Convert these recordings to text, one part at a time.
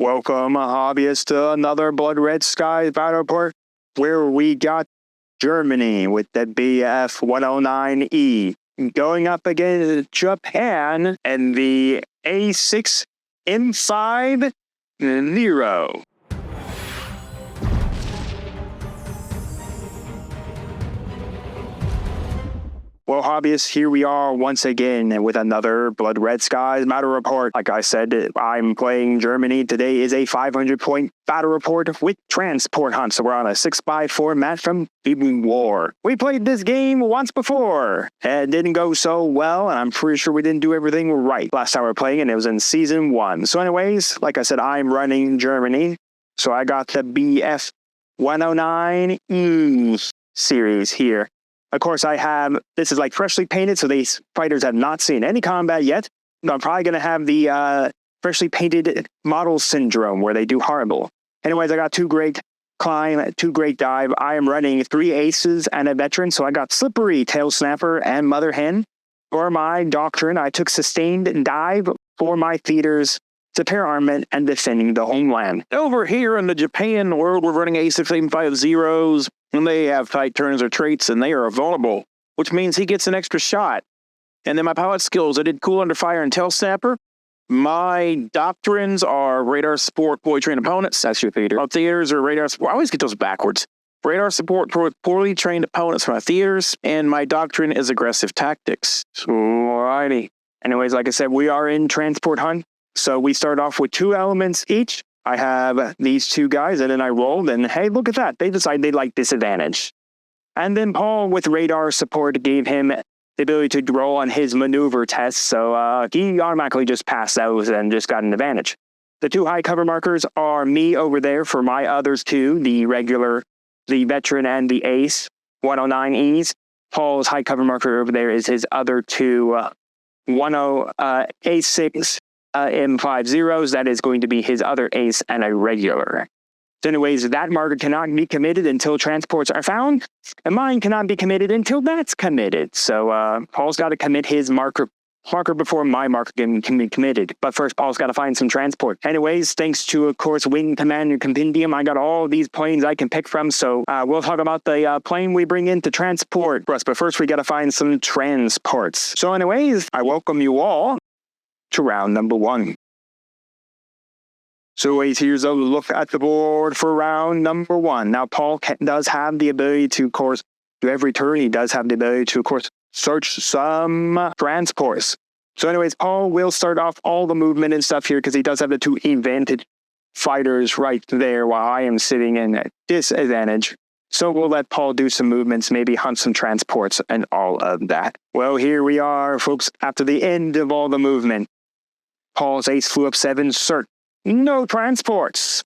Welcome, hobbyists, to another Blood Red Skies battle report, where we got Germany with the BF-109E going up against Japan and the A6M5 Zero. Well, hobbyists, here we are once again with another Blood Red Skies battle report. Like I said, I'm playing Germany. Today is a 500-point battle report with transport hunt. So we're on a 6x4 map from Even War. We played this game once before. It didn't go so well, and I'm pretty sure we didn't do everything right last time we were playing, and it was in Season 1. So anyways, like I said, I'm running Germany. So I got the BF-109E series here. Of course, this is like freshly painted, so these fighters have not seen any combat yet. I'm probably going to have the freshly painted model syndrome where they do horrible. Anyways, I got 2 great climb, 2 great dive. I am running 3 aces and a veteran, so I got slippery, tail snapper, and mother hen. For my doctrine, I took sustained dive for my theaters, repair armament, and defending the homeland. Over here in the Japan world, we're running A6M5 Zeroes, and they have tight turns or traits, and they are vulnerable, which means he gets an extra shot. And then my pilot skills, I did cool under fire and tail snapper. My doctrines are radar support, poorly trained opponents. That's your theater. My theaters are radar support. I always get those backwards. Radar support for poorly trained opponents for my theaters, and my doctrine is aggressive tactics. Alrighty. Anyways, like I said, we are in transport hunt. So we start off with 2 elements each. I have these 2 guys, and then I rolled, and hey, look at that. They decided they like disadvantage. And then Paul, with radar support, gave him the ability to roll on his maneuver test, so he automatically just passed those and just got an advantage. The 2 high cover markers are me over there for my others 2, the regular, the veteran, and the ace 109Es. Paul's high cover marker over there is his other 2 A6M5 Zeroes. That is going to be his other ace and a regular. So anyways, that marker cannot be committed until transports are found, and mine cannot be committed until that's committed. So Paul's got to commit his marker before my marker can be committed. But first, Paul's got to find some transport. Anyways, thanks to, of course, Wing Commander Compendium, I got all these planes I can pick from. So we'll talk about the plane we bring in to transport us. But first, we got to find some transports. So anyways, I welcome you all to round number 1. So here's a look at the board for round number 1. Now, Paul does have the ability to, of course, do every turn. He does have the ability to, of course, search some transports. So anyways, Paul will start off all the movement and stuff here because he does have the 2 advantage fighters right there while I am sitting in a disadvantage. So we'll let Paul do some movements, maybe hunt some transports and all of that. Well, here we are, folks, after the end of all the movement. Paul's ace flew up 7, searched. No transports.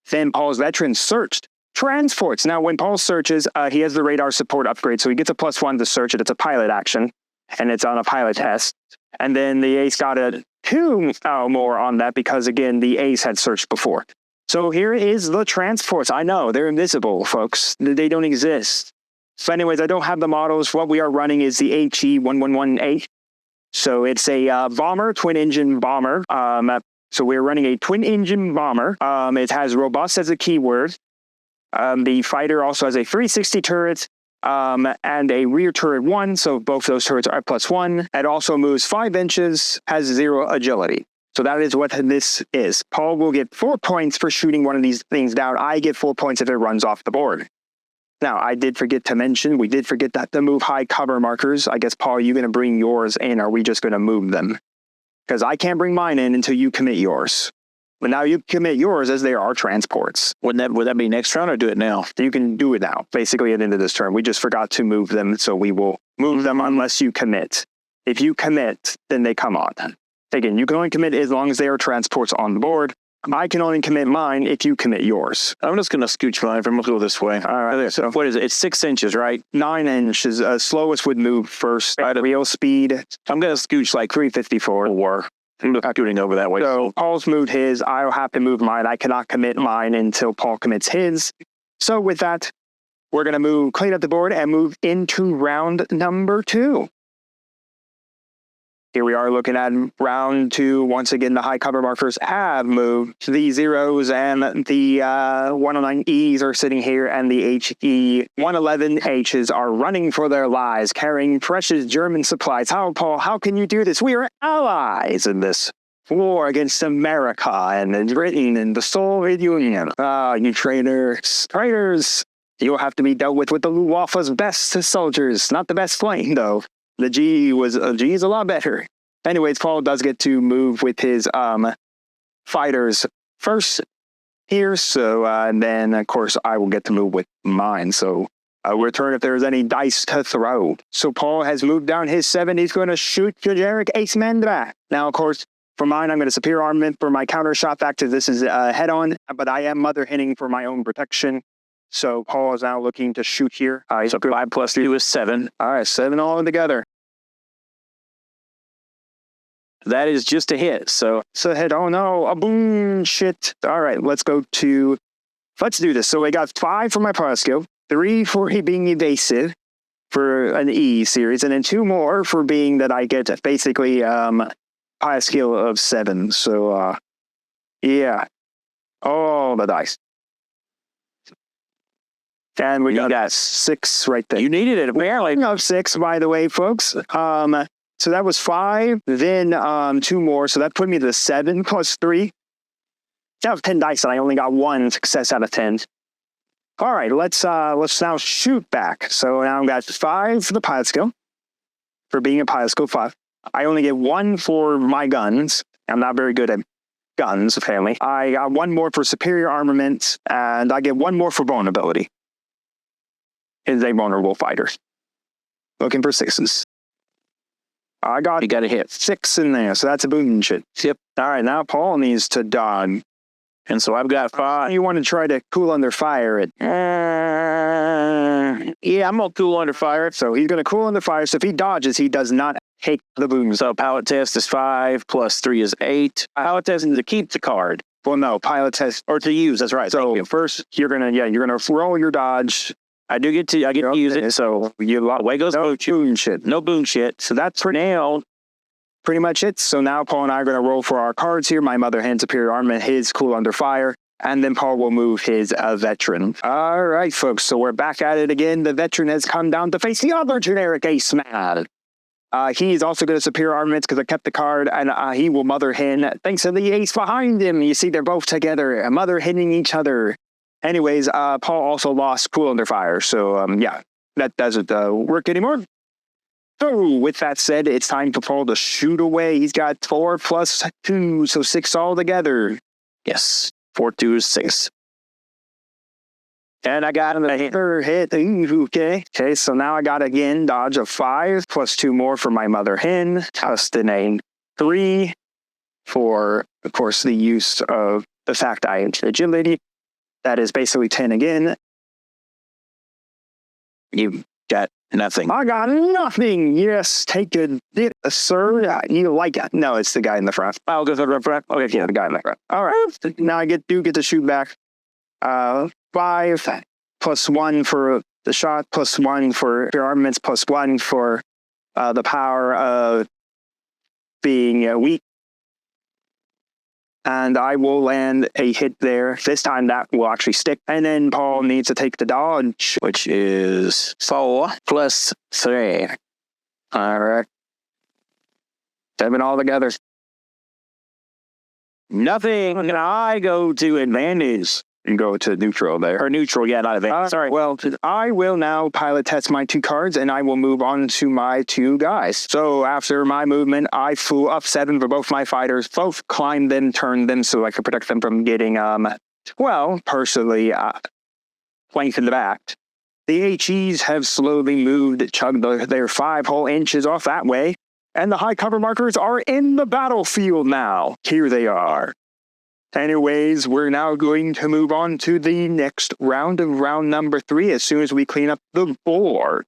Then Paul's veteran searched. Transports. Now, when Paul searches, he has the radar support upgrade, so he gets a +1 to search it. It's a pilot action, and it's on a pilot test. And then the ace got a 2 more on that because, again, the ace had searched before. So here is the transports. I know, they're invisible, folks. They don't exist. So anyways, I don't have the models. What we are running is the HE-1118. So it's a bomber, twin-engine bomber. So we're running a twin-engine bomber. It has robust as a keyword. The fighter also has a 360 turret and a rear turret 1. So both those turrets are +1. It also moves 5 inches, has 0 agility. So that is what this is. Paul will get 4 points for shooting one of these things down. I get 4 points if it runs off the board. Now, I did forget to mention, we did forget that to move high cover markers. I guess, Paul, are you going to bring yours in, or are we just going to move them? Because I can't bring mine in until you commit yours. But now you commit yours as there are transports. Would that be next round or do it now? You can do it now, basically at the end of this turn. We just forgot to move them, so we will move them unless you commit. If you commit, then they come on. Again, you can only commit as long as there are transports on the board. I can only commit mine if you commit yours. I'm just going to scooch mine. I'm going to go this way. All right. So what is it? It's 6 inches, right? 9 inches. Slowest would move first. Right. Real speed. I'm going to scooch like 354. I'm scooting over that way. So Paul's moved his. I'll have to move mine. I cannot commit mine until Paul commits his. So with that, we're going to clean up the board and move into round number 2. Here we are looking at round 2. Once again, the high cover markers have moved. The Zeros and the 109Es are sitting here, and the HE111Hs are running for their lives, carrying precious German supplies. How, Paul, how can you do this? We are allies in this war against America and Britain and the Soviet Union. Ah, you traitors. Traitors! You'll have to be dealt with the Luftwaffe's best soldiers. Not the best plane, though. The G is a lot better. Anyways, Paul does get to move with his fighters first here. So and then, of course, I will get to move with mine. So I'll return if there's any dice to throw. So Paul has moved down his 7. He's going to shoot generic A6M back. Now, of course, for mine, I'm going to superior armament for my counter shot factor. This is head-on, but I am mother hitting for my own protection. So Paul is now looking to shoot here. So 5 plus 2 is 7. All right, 7 all together. That is just a hit. So it's a hit. Oh no, a boom, shit. All right, let's do this. So I got 5 for my power skill, 3 for being evasive for an E series, and then 2 more for being that I get basically power skill of 7. So yeah, all the dice. And we got 6 right there. You needed it, apparently. No, 6, by the way, folks. So that was 5, then 2 more. So that put me to 7 plus 3. That was 10 dice, and I only got 1 success out of 10. All right, let's now shoot back. So now I've got 5 for the pilot skill, for being a pilot skill 5. I only get 1 for my guns. I'm not very good at guns, apparently. I got 1 more for superior armament, and I get 1 more for vulnerability. Is a vulnerable fighter. Looking for 6s. You got a hit. 6 in there, so that's a boom shit. Yep. All right, now Paul needs to dodge. And so I've got 5. You want to try to cool under fire it. Yeah, I'm going to cool under fire. So he's going to cool under fire. So if he dodges, he does not take the boom. So pilot test is 5 plus 3 is 8. Pilot test is to keep the card. Well, no, pilot test. Or to use, that's right. So first, you're going to roll your dodge. I get to use it, so away goes boom shit. No boom shit. So that's now pretty much it. So now Paul and I are going to roll for our cards here. My mother hand superior armament, his cool under fire, and then Paul will move his veteran. All right, folks. So we're back at it again. The veteran has come down to face the other generic ace man. He's also going to superior armaments because I kept the card, and he will mother hen thanks to the ace behind him. You see, they're both together, mother hitting each other. Anyways, Paul also lost cool under fire, so yeah, that doesn't work anymore. So with that said, it's time for Paul to shoot away. He's got 4 plus 2, so 6 all together. Yes, 4, 2 is 6. And I got another hit. Okay. Okay, so now I got again dodge of 5 plus 2 more for my mother hen. Sustain 3 for, of course, the use of the fact I have agility. That is basically 10 again. You got nothing. I got nothing. Yes, take a dip, sir. You like it? No, it's the guy in the front. I'll go to the front. Okay, yeah, the guy in the front. All right. Now I get to shoot back. 5 plus 1 for the shot, plus 1 for your armaments, plus 1 for the power of being weak. And I will land a hit there. This time that will actually stick. And then Paul needs to take the dodge, which is 4 plus 3. All right. 7 all together. Nothing. And I go to advantage. You go to neutral there. Or neutral, yeah, not advantage. Sorry. Well, I will now pilot test my 2 cards, and I will move on to my 2 guys. So after my movement, I flew up 7 for both my fighters, both climbed them, turned them, so I could protect them from getting, personally, flanked in the back. The HEs have slowly moved, chugged their 5 whole inches off that way, and the high cover markers are in the battlefield now. Here they are. Anyways, we're now going to move on to the next round of round number 3 as soon as we clean up the board.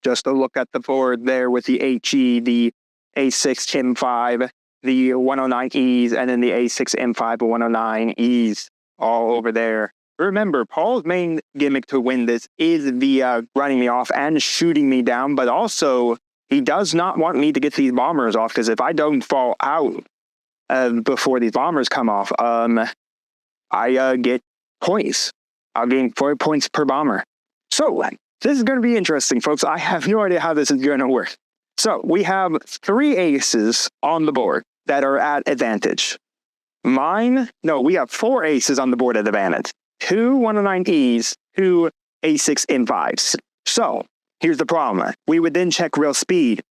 Just a look at the board there with the HE, the A6M5, the 109Es, and then the A6M5 109Es all over there. Remember, Paul's main gimmick to win this is the running me off and shooting me down, but also He does not want me to get these bombers off, because if I don't fall out before these bombers come off, I get points. I'll gain 4 points per bomber. So this is going to be interesting, folks. I have no idea how this is going to work. So we have 3 aces on the board that are at advantage. We have 4 aces on the board at advantage. 2 109Es, 2 A6M5s. So here's the problem. We would then check real speed.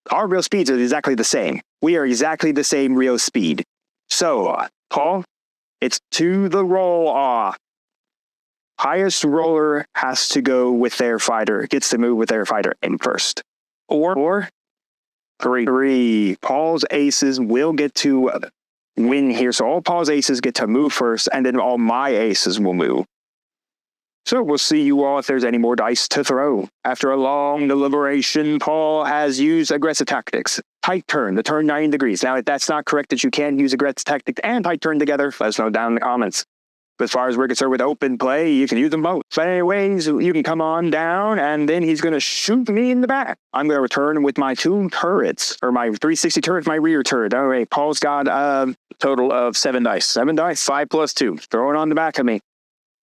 Our real speeds are exactly the same. We are exactly the same real speed. So, Paul, it's to the roll off. Highest roller has to go with their fighter, gets to move with their fighter in first. Or 3. Paul's aces will get to win here. So all Paul's aces get to move first, and then all my aces will move. So we'll see you all if there's any more dice to throw. After a long deliberation, Paul has used aggressive tactics. Tight turn, the turn 90 degrees. Now, if that's not correct, that you can use aggressive tactics and tight turn together, let us know down in the comments. But as far as we're concerned with open play, you can use them both. But anyways, you can come on down, and then he's going to shoot me in the back. I'm going to return with my 2 turrets, or my 360 turret, my rear turret. All right, Paul's got a Total of 7 dice. 7 dice. 5 plus 2. Throw it on the back of me.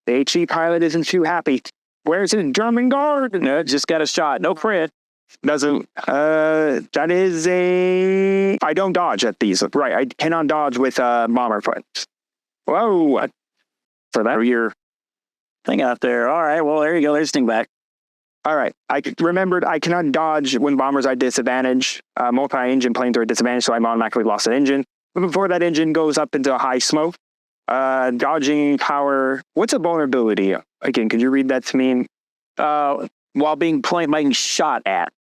The HE pilot isn't too happy. Where's his German guard? No, just got a shot. No crit. Doesn't, that is a... I don't dodge at these. Right, I cannot dodge with bomber fights. Whoa. For that Your thing out there. All right, well, there you go. There's sting back. All right, I remembered I cannot dodge when bombers are at disadvantage. Multi-engine planes are at disadvantage, so I automatically lost an engine. But before that engine goes up into high smoke, dodging power... What's a vulnerability? Again, could you read that to me? While being shot at.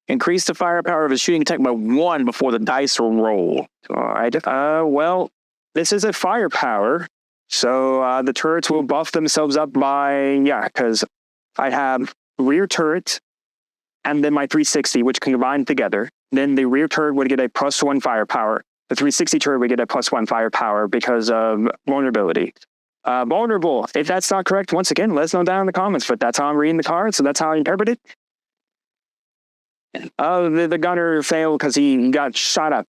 Increase the firepower of a shooting attack by 1 before the dice roll. All right. Well, this is a firepower, so the turrets will buff themselves up by... Yeah, because I have rear turret and then my 360, which can combine together. Then the rear turret would get a +1 firepower. The 360 turret would get a +1 firepower because of vulnerability. Vulnerable. If that's not correct, once again, let us know down in the comments. But that's how I'm reading the card, so that's how I interpret it. The gunner failed because he got shot up.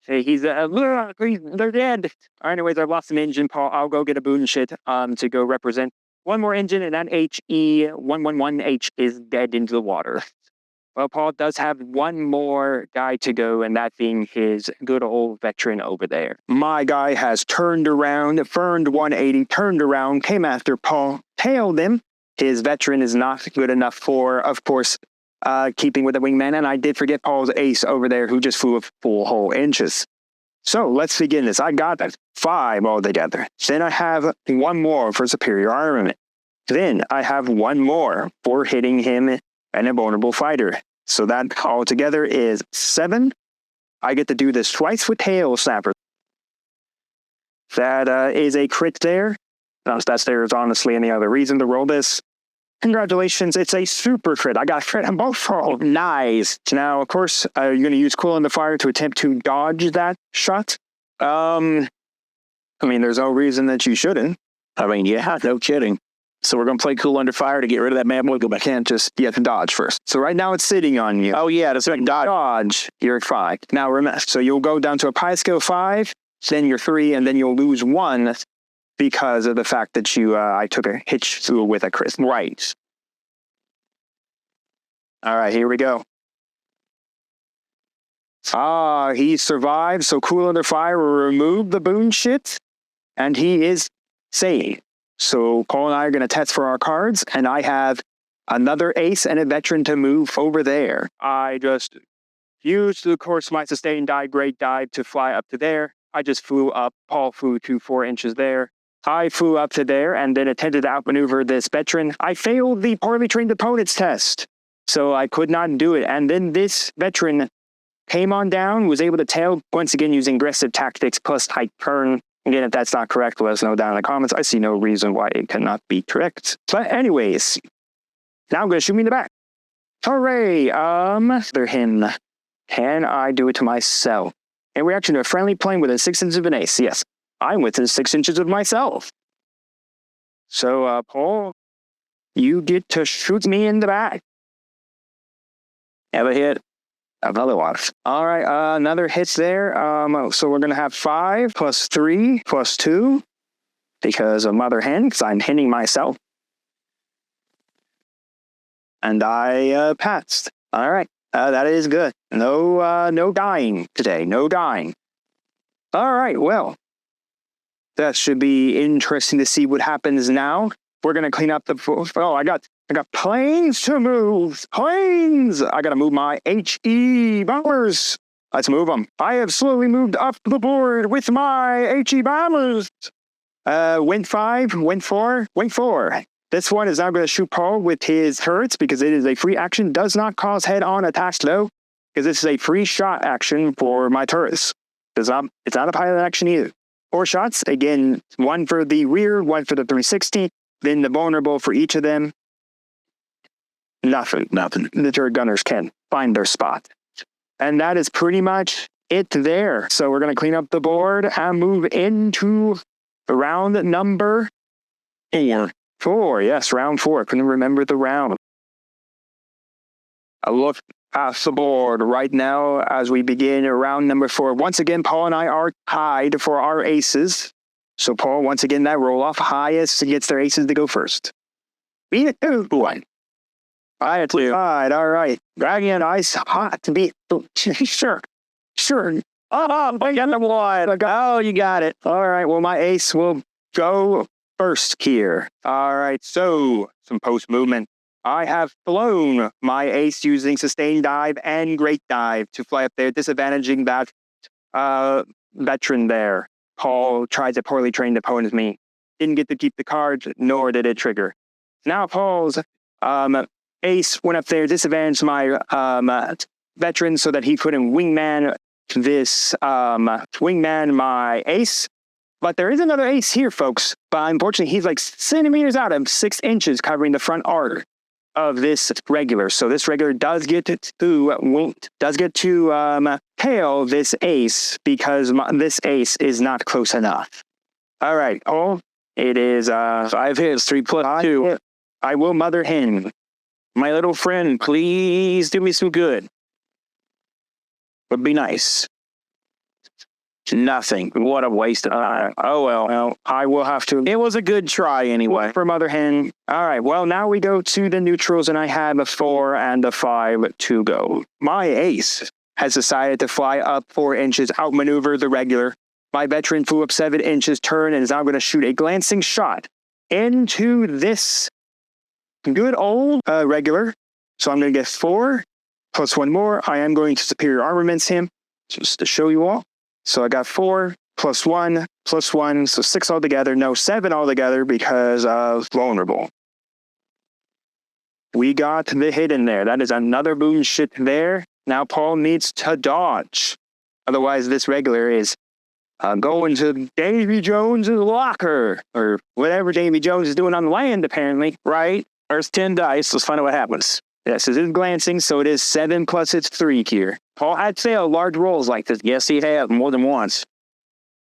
They're dead. Anyways, I've lost an engine, Paul. I'll go get a boon shit to go represent one more engine, and that HE111H is dead into the water. Well, Paul does have one more guy to go, and that being his good old veteran over there. My guy has turned around, burned 180, turned around, came after Paul, tailed him. His veteran is not good enough for, of course, keeping with the wingman, and I did forget Paul's ace over there who just flew a full whole inches. So let's begin this. I got 5 altogether. Then I have 1 more for superior armament. Then I have 1 more for hitting him and a vulnerable fighter. So that altogether is 7. I get to do this twice with tail snapper. That is a crit there. Unless there's honestly any other reason to roll this. Congratulations, it's a super crit. I got a crit on both rolls. Nice. Now, of course, you're going to use Cool in the Fire to attempt to dodge that shot. I mean, there's no reason that you shouldn't. I mean, yeah, no kidding. So we're going to play Cool Under Fire to get rid of that bad boy. Go back. Can't just, you have to dodge first. So right now it's sitting on you. Oh, yeah, that's right. Dodge. You're at 5. Now, remember, so you'll go down to a pi scale 5, then you're 3, and then you'll lose 1 because of the fact that you, I took a hitch through with a crit. Right. All right, here we go. He survived, so Cool Under Fire will remove the boon shit, and he is safe. So Paul and I are going to test for our cards, and I have another ace and a veteran to move over there. I just used, of course, my sustained dive, great dive to fly up to there. I just flew up. Paul flew to 4 inches there. I flew up to there and then attempted to outmaneuver this veteran. I failed the poorly trained opponent's test, so I could not do it. And then this veteran came on down, was able to tail, once again using aggressive tactics plus tight turn. Again, if that's not correct, let us know down in the comments. I see no reason why it cannot be correct. But anyways, now I'm going to shoot me in the back. Hooray! They're him. Can I do it to myself? And we're actually a friendly plane within 6 inches of an ace. Yes, I'm within 6 inches of myself. So, Paul, you get to shoot me in the back. Have a hit. Another one. All right, another hit there. So we're going to have 5 plus 3 plus 2 because of Mother Hen, because I'm hitting myself. And I passed. All right, that is good. No dying today. No dying. All right, well, that should be interesting to see what happens now. We're going to clean up the... Oh, I got planes to move. Planes! I got to move my HE bombers. Let's move them. I have slowly moved up the board with my HE bombers. Went 5, went 4, went 4. This one is now going to shoot Paul with his turrets because it is a free action. Does not cause head-on attacks, though, because this is a free shot action for my turrets. It's not a pilot action either. 4 shots. Again, 1 for the rear, 1 for the 360. Then the vulnerable for each of them. Nothing. The turret gunners can find their spot. And that is pretty much it there. So we're going to clean up the board and move into round number 4. 4, yes, round 4. Couldn't remember the round. I look past the board right now as we begin round number 4. Once again, Paul and I are tied for our aces. So Paul, once again, that roll off highest gets their aces to go first. Beat it 2-1. I had to. All right. Dragon ice hot to beat. Sure. Oh, I got the one. Oh, you got it. All right. Well, my ace will go first here. All right. So some post movement. I have flown my ace using sustained dive and great dive to fly up there, disadvantaging that veteran there. Paul tried to poorly trained opponent me. Didn't get to keep the card, nor did it trigger. Now Paul's ace went up there, disadvantaged my veteran so that he couldn't wingman this wingman my ace. But there is another ace here, folks. But unfortunately, he's like centimeters out of 6 inches covering the front arc of this regular. So this regular does get to tail this ace because this ace is not close enough. All right. Oh, it is 5 hits, 3 plus 2. I will Mother Hen. My little friend, please do me some good. Would be nice. Nothing. What a waste of time. Oh, well, I will have to. It was a good try anyway. For Mother Hen. All right, well, now we go to the neutrals, and I have a 4 and a 5 to go. My ace has decided to fly up 4 inches, outmaneuver the regular. My veteran flew up 7 inches, turn, and is now going to shoot a glancing shot into this good old regular. So I'm going to get 4 plus 1 more. I am going to superior armaments him, just to show you all. So I got 4 plus 1 plus 1, so 6 altogether. No, 7 altogether because of vulnerable. We got the hit in there. That is another boom shit there. Now Paul needs to dodge. Otherwise, this regular is going to Davy Jones's locker, or whatever Davy Jones is doing on land, apparently. Right? There's 10 dice. Let's find out what happens. Yes, it is glancing, so it is 7 plus it's 3 here. Paul had failed large rolls like this. Yes, he had more than once,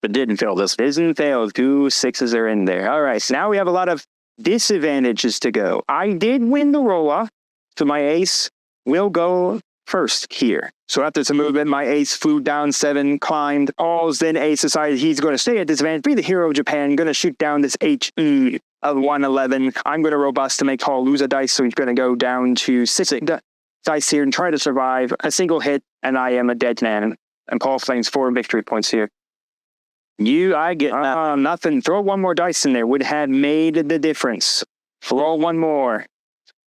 but didn't fail this. Didn't fail. 2 6s are in there. All right, so now we have a lot of disadvantages to go. I did win the roll-off, so my ace will go first here. So after some movement, my ace flew down 7, climbed. All's then ace decided he's going to stay at disadvantage, be the hero of Japan, going to shoot down this HE of 111. I'm going to robust to make Paul lose a dice, so he's going to go down to 6 dice here and try to survive a single hit, and I am a dead man. And Paul claims 4 victory points here. I get nothing. Throw 1 more dice in there. Would have made the difference. Throw 1 more.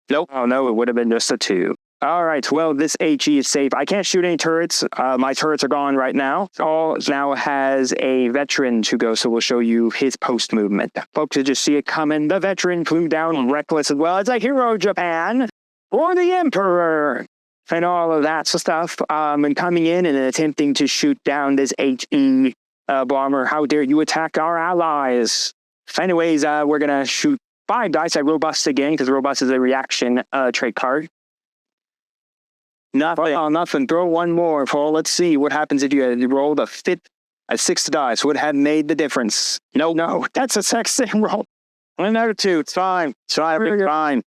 Nope. Oh, no, it would have been just a 2. All right, well, this HE is safe. I can't shoot any turrets. My turrets are gone right now. All now has a veteran to go, so we'll show you his post movement. Folks, did you see it coming? The veteran flew down reckless as well. It's a hero of Japan or the Emperor and all of that stuff. And coming in and attempting to shoot down this HE bomber. How dare you attack our allies? Anyways, we're going to shoot 5 dice. I robust again because robust is a reaction trait card. Nothing. Oh, nothing. Throw 1 more, Paul. Let's see what happens if you had rolled a 6 dice. Would have made the difference. No, that's a sexy roll. Another 2. It's fine. It's fine.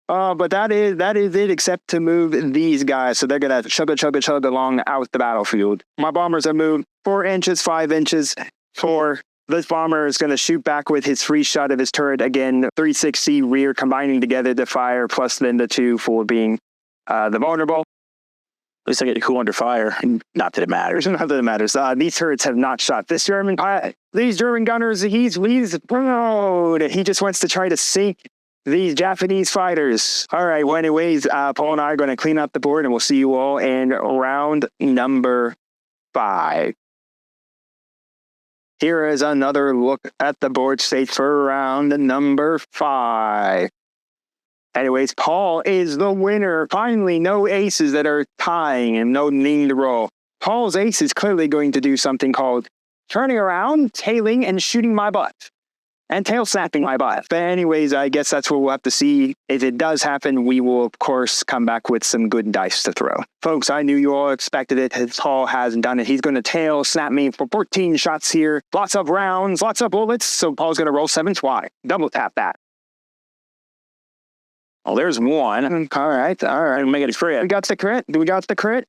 But that is it, except to move these guys. So they're gonna chug along out the battlefield. My bombers have moved 4 inches, 5 inches. This bomber is going to shoot back with his free shot of his turret again. 360 rear combining together the fire plus then the 2 for being the vulnerable. At least I get cool under fire. Not that it matters. Not that it matters. These turrets have not shot. These German gunners, he's proud. He just wants to try to sink these Japanese fighters. All right. Well, anyways, Paul and I are going to clean up the board, and we'll see you all in round number 5. Here is another look at the board state for round number 5. Anyways, Paul is the winner. Finally, no aces that are tying and no need to roll. Paul's ace is clearly going to do something called turning around, tailing, and shooting my butt. And tail snapping my butt. But anyways, I guess that's what we'll have to see. If it does happen, we will, of course, come back with some good dice to throw. Folks, I knew you all expected it. Paul hasn't done it. He's going to tail snap me for 14 shots here. Lots of rounds, lots of bullets. So Paul's going to roll 7 twice. Double tap that. Oh, there's 1. All right. Make it a crit. We got the crit. We got the crit.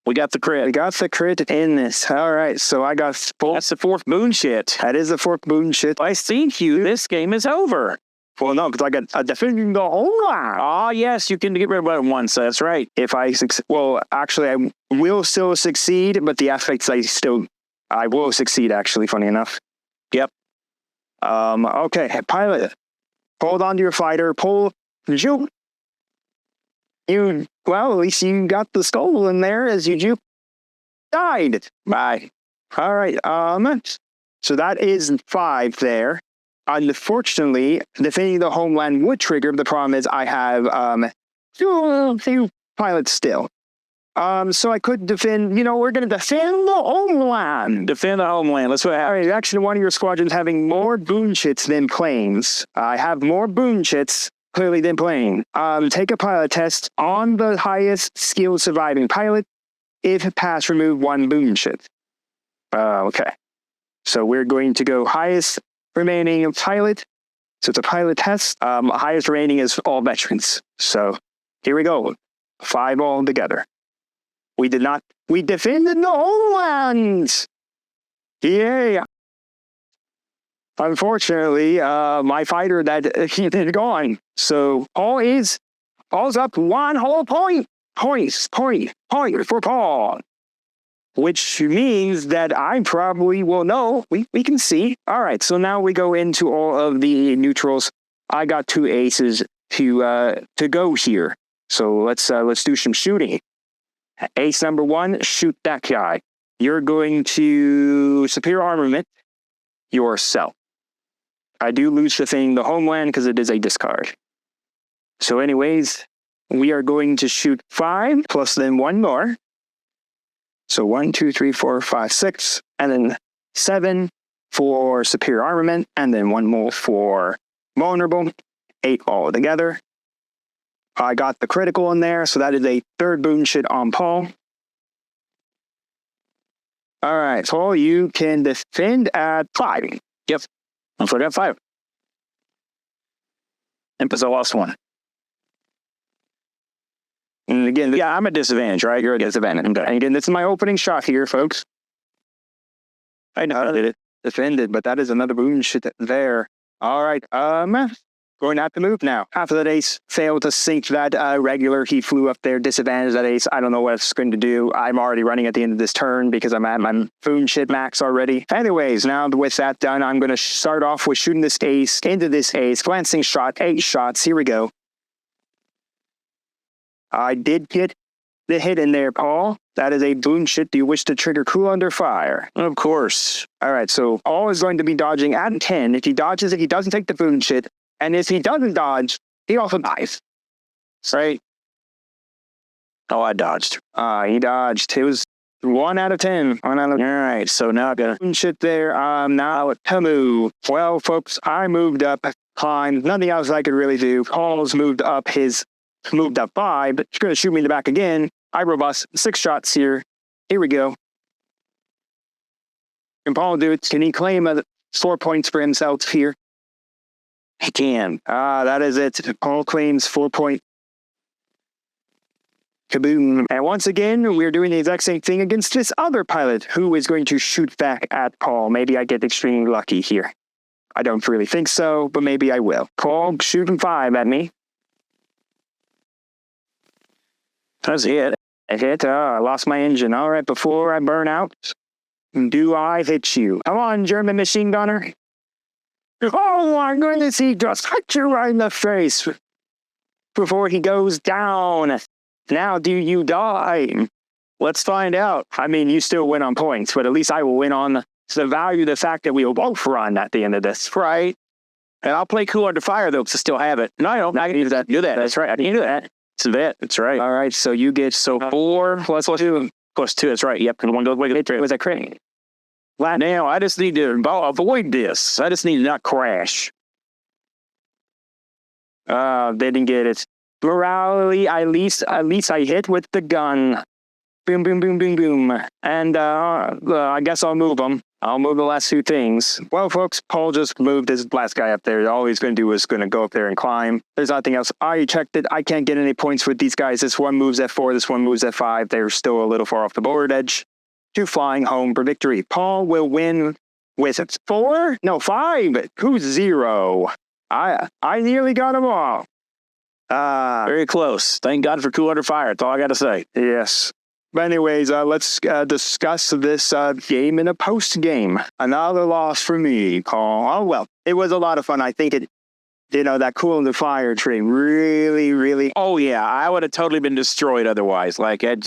We got the crit. We got the crit in this. All right. So I got 4. That's the 4th boon shit. That is the 4th boon shit. I think this game is over. Well, no, because I got defending the whole line. Oh, yes, you can get rid of it once. So that's right. If I succeed, well, actually, I will still succeed, but the effects I will succeed. Actually, funny enough. Yep. Okay, pilot. Hold on to your fighter. Pull. Juke. Well, at least you got the skull in there as you juke. Died. Bye. All right. So that is 5 there. Unfortunately, defending the homeland would trigger. The problem is I have 2 pilots still. So I could defend, we're going to defend the homeland. Defend the homeland. Let's go ahead. All right, actually, one of your squadrons having more boon chits than planes. I have more boon chits, clearly, than plane. Take a pilot test on the highest skill surviving pilot. If pass, remove 1 boon chit. Okay. So we're going to go highest remaining pilot. So it's a pilot test. Highest remaining is all veterans. So here we go. 5 all together. We defended the homeland! Yay! Unfortunately, my fighter is gone. So Paul's up 1 whole point. Point for Paul. Which means that I probably will know. We can see. All right, so now we go into all of the neutrals. I got 2 aces to go here. So let's do some shooting. Ace number 1, shoot that guy. You're going to superior armament yourself. I do lose the homeland because it is a discard. So anyways, we are going to shoot 5 plus then 1 more. So 1, 2, 3, 4, 5, 6, and then 7 for superior armament, and then 1 more for vulnerable. 8 all together. I got the critical in there, so that is a 3rd boon shit on Paul. All right, Paul, you can defend at 5. Yep. I forgot 5. And because I lost 1. And again, yeah, I'm at disadvantage, right? You're at disadvantage. Okay. And again, this is my opening shot here, folks. I know I did it. Defended, but that is another boon shit there. All right, going to have to move now. After that ace failed to sink that regular, he flew up there, disadvantaged that ace. I don't know what it's going to do. I'm already running at the end of this turn because I'm at my boon shit max already. Anyways, now with that done, I'm going to start off with shooting this ace into this ace. Glancing shot, 8 shots. Here we go. I did get the hit in there, Paul. That is a boon shit. Do you wish to trigger cool under fire? Of course. All right, so Paul is going to be dodging at 10. If he dodges it, he doesn't take the boon shit. And if he doesn't dodge, he also dies. Right? Oh, I dodged. He dodged. It was 1 out of 10. 1 out of 10. All right, so now I got shit there. Now to move. Well, folks, I moved up. Climbed. Nothing else I could really do. Paul's moved up 5, but he's going to shoot me in the back again. I robust 6 shots here. Here we go. Can Paul do it? Can he claim 4 points for himself here? He can. That is it. Paul claims 4-point. Kaboom. And once again, we're doing the exact same thing against this other pilot who is going to shoot back at Paul. Maybe I get extremely lucky here. I don't really think so, but maybe I will. Paul shooting 5 at me. That's it. I hit. I lost my engine. All right, before I burn out, do I hit you? Come on, German machine gunner. Oh my goodness, he just hit you right in the face before he goes down. Now do you die? Let's find out. I mean, you still win on points, but at least I will win on the value of the fact that we will both run at the end of this. Right. And I'll play cool under fire, though, because I still have it. No, I don't. I can do that. That's right. I can do that. It's a vet. That's right. All right, so you get 4 plus 2. Plus 2, that's right. Yep, because one goes away. Was that crit? Now, I just need to avoid this. I just need to not crash. Didn't get it. Morally, at least I hit with the gun. Boom, boom, boom, boom, boom. And I guess I'll move them. I'll move the last 2 things. Well, folks, Paul just moved this last guy up there. All he's going to do is going to go up there and climb. There's nothing else. I checked it. I can't get any points with these guys. This one moves at 4. This one moves at 5. They're still a little far off the board edge. 2 flying home for victory. Paul will win with 4? No, 5. Who's 0? I nearly got them all. Very close. Thank God for cool under fire. That's all I got to say. Yes. But anyways, let's discuss this game in a post-game. Another loss for me, Paul. Oh, well, it was a lot of fun. I think that cool under fire tree really... Oh, yeah. I would have totally been destroyed otherwise. Like, and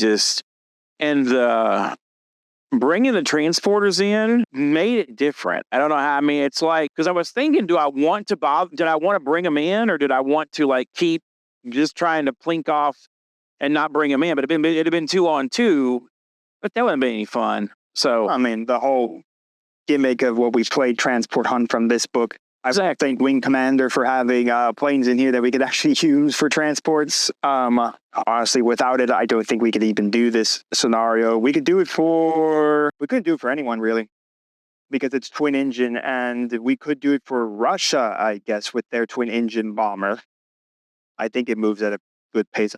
bringing the transporters in made it different. I don't know how. I mean, it's like, because I was thinking, did I want to bring them in, or did I want to like keep just trying to plink off and not bring them in? But it'd have been 2-on-2, but that wouldn't be any fun. So I mean, the whole gimmick of what we played Transport Hunt from this book. I thank Wing Commander for having planes in here that we could actually use for transports. Honestly, without it, I don't think we could even do this scenario. We couldn't do it for anyone, really, because it's twin engine, and we could do it for Russia, I guess, with their twin engine bomber. I think it moves at a good pace.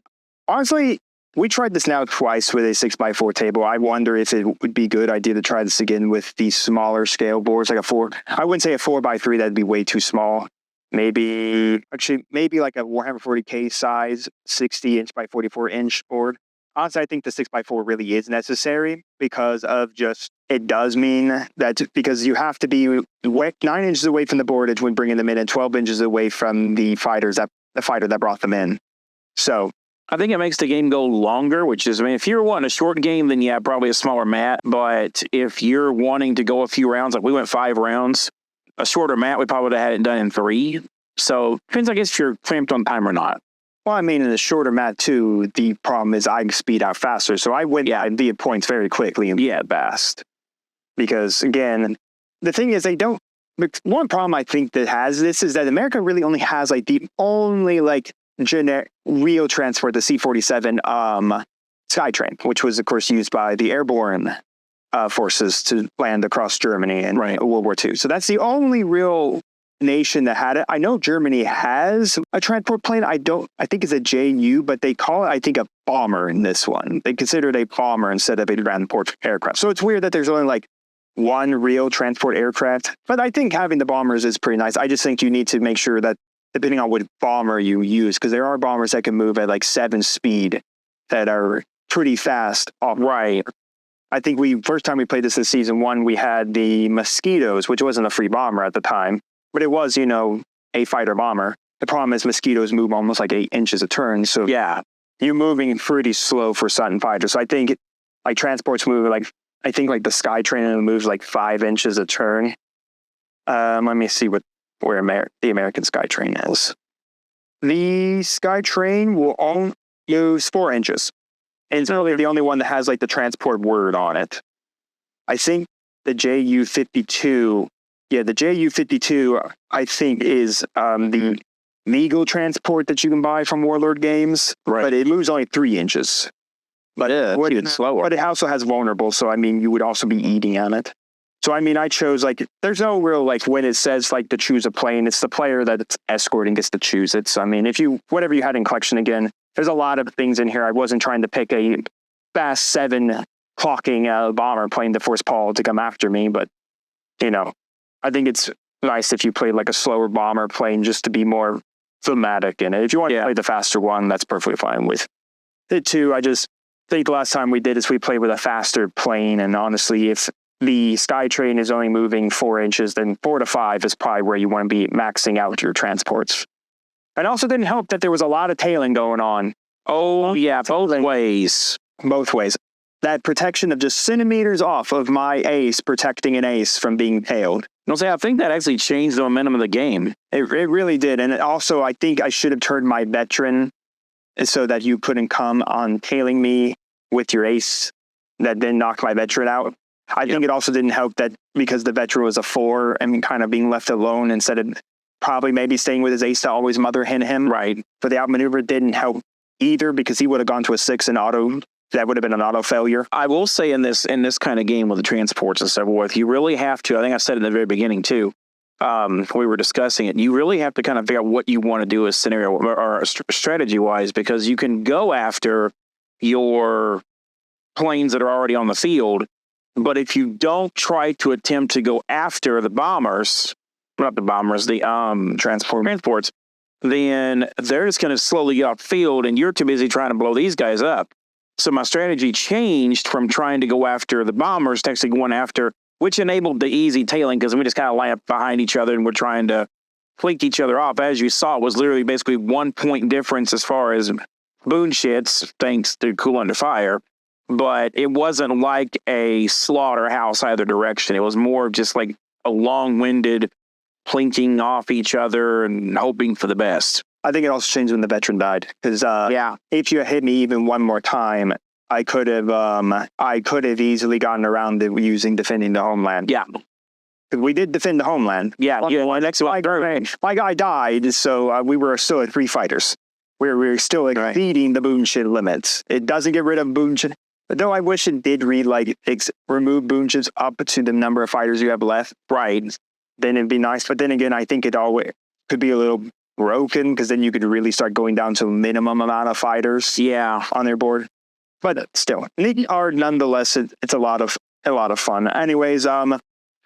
Honestly, we tried this now twice with a 6x4 table. I wonder if it would be a good idea to try this again with these smaller scale boards, like a 4. I wouldn't say a 4x3, that'd be way too small. Maybe like a Warhammer 40k size 60-inch by 44-inch board. Honestly, I think the 6x4 really is necessary because of it does mean that because you have to be 9 inches away from the board edge when bringing them in and 12 inches away from the fighter that brought them in. So I think it makes the game go longer, which is, I mean, if you're wanting a short game, then yeah, probably a smaller mat. But if you're wanting to go a few rounds, like we went 5 rounds, a shorter mat, we probably would have had it done in 3. So depends, I guess, if you're clamped on time or not. Well, I mean, in the shorter mat, too, the problem is I speed out faster. So I went the points very quickly and fast. Because, again, the thing is, one problem I think that has this is that America really only has, like, the only, like, generic real transport, the C-47 Skytrain, which was, of course, used by the airborne forces to land across Germany in World War II. So that's the only real nation that had it. I know Germany has a transport plane. I think it's a JU, but they call it, I think, a bomber in this one. They consider it a bomber instead of a transport aircraft. So it's weird that there's only like one real transport aircraft. But I think having the bombers is pretty nice. I just think you need to make sure that depending on what bomber you use, because there are bombers that can move at like 7 speed that are pretty fast. Right. I think first time we played this in season 1, we had the Mosquitoes, which wasn't a free bomber at the time, but it was, a fighter bomber. The problem is mosquitoes move almost like 8 inches a turn. So yeah, you're moving pretty slow for Sun fighter. So I think like transports move like, I think like the Skytrain moves like 5 inches a turn. Let me see where the American Skytrain is. The Skytrain will use 4 inches. And it's really the only one that has like the transport word on it. I think the JU-52, the JU-52, I think is the legal transport that you can buy from Warlord games. Right. But it moves only 3 inches. But it's slower. But it also has vulnerable, so I mean, you would also be eating on it. So, I mean, I chose, like, there's no real, like, when it says, like, to choose a plane, it's the player that's escorting gets to choose it. So, I mean, whatever you had in collection again, there's a lot of things in here. I wasn't trying to pick a fast 7 clocking bomber plane to force Paul to come after me, but, you know, I think it's nice if you played, like, a slower bomber plane just to be more thematic in it. If you want to play the faster one, that's perfectly fine with it, too. I just think the last time we did is we played with a faster plane, and honestly, if the Sky Train is only moving 4 inches, then 4 to 5 is probably where you want to be maxing out your transports. And also didn't help that there was a lot of tailing going on. Oh, yeah, both ways. Both ways. That protection of just centimeters off of my ace protecting an ace from being tailed. I think that actually changed the momentum of the game. It really did. And also, I think I should have turned my veteran so that you couldn't come on tailing me with your ace that then knocked my veteran out. I think it also didn't help that because the veteran was a 4 and kind of being left alone instead of probably maybe staying with his ace to always mother hit him. Right. But the outmaneuver didn't help either because he would have gone to a 6 and auto. That would have been an auto failure. I will say in this kind of game with the transports and so forth, you really have to, I think I said it in the very beginning too, we were discussing it, you really have to kind of figure out what you want to do as scenario or strategy-wise, because you can go after your planes that are already on the field, but if you don't try to attempt to go after the bombers, not the bombers, the transports, then they're just going to slowly get off field and you're too busy trying to blow these guys up. So my strategy changed from trying to go after the bombers to actually going after, which enabled the easy tailing because we just kind of line up behind each other and we're trying to flank each other off. As you saw, it was literally basically 1 point difference as far as boon shits, thanks to Cool Under Fire. But it wasn't like a slaughterhouse either direction. It was more of just like a long-winded plinking off each other and hoping for the best. I think it also changed when the veteran died because if you had hit me even one more time, I could have easily gotten around it using defending the homeland. Yeah, because we did defend the homeland. My guy died, so we were still at 3 fighters. We were still exceeding the boon shit limits. It doesn't get rid of boon shit. Though I wish it did read like remove boon ships up to the number of fighters you have left. Right. Then it'd be nice. But then again, I think it always could be a little broken because then you could really start going down to a minimum amount of fighters. Yeah. On their board. But still, nonetheless, it's a lot of fun. Anyways, a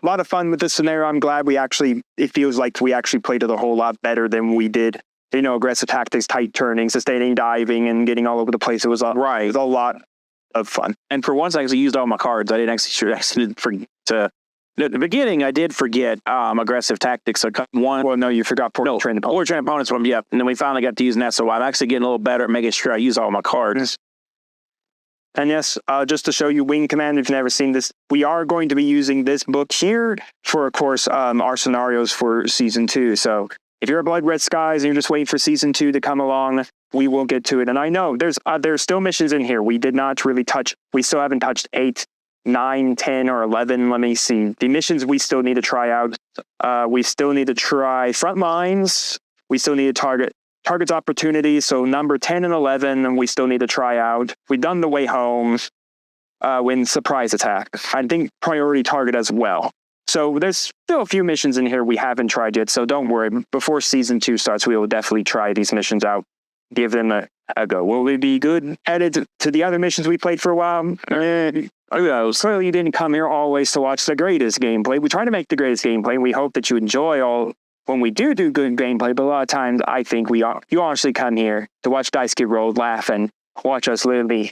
lot of fun with this scenario. I'm glad it feels like we actually played it a whole lot better than we did. You know, aggressive tactics, tight turning, sustaining diving, and getting all over the place. It was a lot of fun. And for once, I actually used all my cards. I didn't forget to. At the beginning, I did forget aggressive tactics. So one. Well, no, you forgot poorly trained opponents. Poorly trained opponents. Yeah, and then we finally got to using that. So I'm actually getting a little better at making sure I use all my cards. And yes, just to show you Wing Command, if you've never seen this, we are going to be using this book here for, of course, our scenarios for Season 2. So if you're a Blood Red Skies and you're just waiting for Season 2 to come along, we will get to it. And I know there's still missions in here. We did not really we still haven't touched 8, 9, 10, or 11. Let me see. The missions we still need to try out. We still need to try front lines. We still need to targets opportunities. So number 10 and 11, we still need to try out. We've done the way home, when surprise attack. I think priority target as well. So there's still a few missions in here we haven't tried yet. So don't worry. Before Season 2 starts, we will definitely try these missions out. Give them a go. Will we be good added to the other missions we played for a while? Who knows? Clearly you didn't come here always to watch the greatest gameplay. We try to make the greatest gameplay, and we hope that you enjoy all when we do good gameplay, but a lot of times I think you honestly come here to watch dice get rolled, laugh, and watch us literally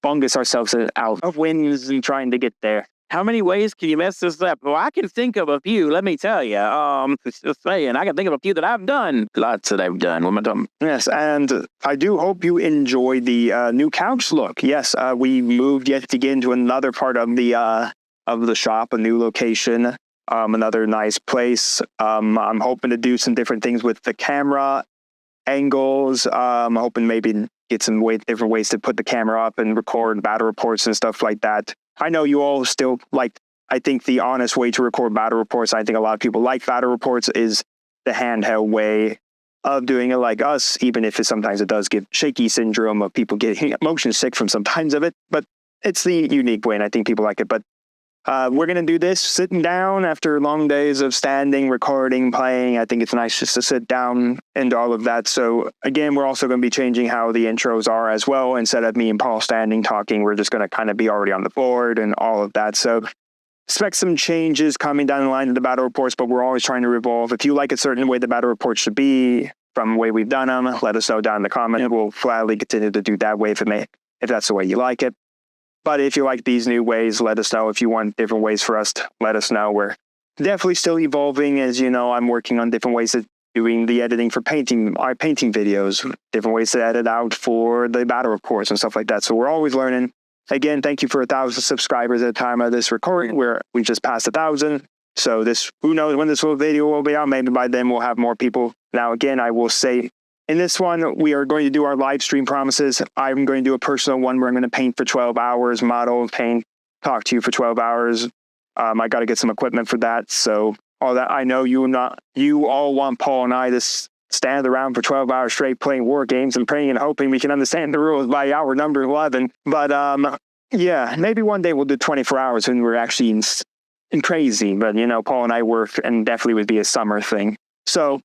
bungus ourselves out of wins and trying to get there. How many ways can you mess this up? Well, I can think of a few, let me tell you. Just saying, I can think of a few that I've done. Lots that I've done. What am I talking? Yes, and I do hope you enjoy the new couch look. Yes, we moved yet again to another part of the shop, a new location, another nice place. I'm hoping to do some different things with the camera angles. I'm hoping maybe get some different ways to put the camera up and record battle reports and stuff like that. I know you all still like, I think the honest way to record battle reports, I think a lot of people like battle reports, is the handheld way of doing it like us, even if sometimes it does give shaky syndrome of people getting motion sick from sometimes of it, but it's the unique way and I think people like it. But We're going to do this sitting down after long days of standing, recording, playing. I think it's nice just to sit down and all of that. So again, we're also going to be changing how the intros are as well. Instead of me and Paul standing talking, we're just going to kind of be already on the board and all of that. So expect some changes coming down the line in the battle reports, but we're always trying to evolve. If you like a certain way the battle reports should be from the way we've done them, let us know down in the comments. We'll gladly continue to do that way if that's the way you like it. But if you like these new ways, let us know. If you want different ways for us to let us know. We're definitely still evolving. As you know, I'm working on different ways of doing the editing for our painting videos, different ways to edit out for the battle reports and stuff like that. So we're always learning. Again, thank you for 1,000 subscribers at the time of this recording, where we just passed 1,000. So who knows when this video will be out? Maybe by then we'll have more people. Now, again, I will say, in this one, we are going to do our live stream promises. I'm going to do a personal one where I'm going to paint for 12 hours, model, paint, talk to you for 12 hours. I got to get some equipment for that. So all that, I know you all want Paul and I to stand around for 12 hours straight playing war games and praying and hoping we can understand the rules by hour number 11. But yeah, maybe one day we'll do 24 hours when we're actually in crazy. But, Paul and I work, and definitely would be a summer thing. So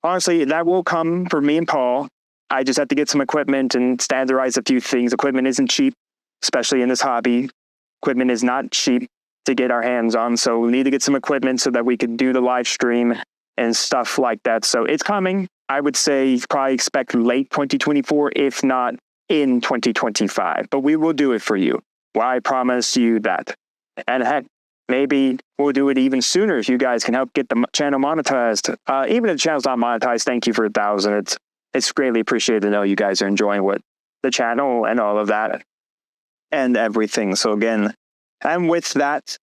honestly, that will come for me and Paul. I just have to get some equipment and standardize a few things. Equipment isn't cheap, especially in this hobby. Equipment is not cheap to get our hands on, so we need to get some equipment so that we could do the live stream and stuff like that. So it's coming. I would say probably expect late 2024, if not in 2025. But we will do it for you. Well, I promise you that. And heck, maybe we'll do it even sooner if you guys can help get the channel monetized. Even if the channel's not monetized, thank you for 1,000. It's greatly appreciated to know you guys are enjoying the channel and all of that and everything. So again, and with that,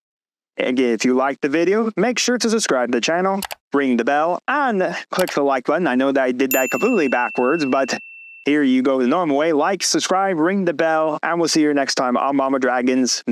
again, if you liked the video, make sure to subscribe to the channel, ring the bell, and click the like button. I know that I did that completely backwards, but here you go the normal way. Like, subscribe, ring the bell, and we'll see you next time on Mama Dragons.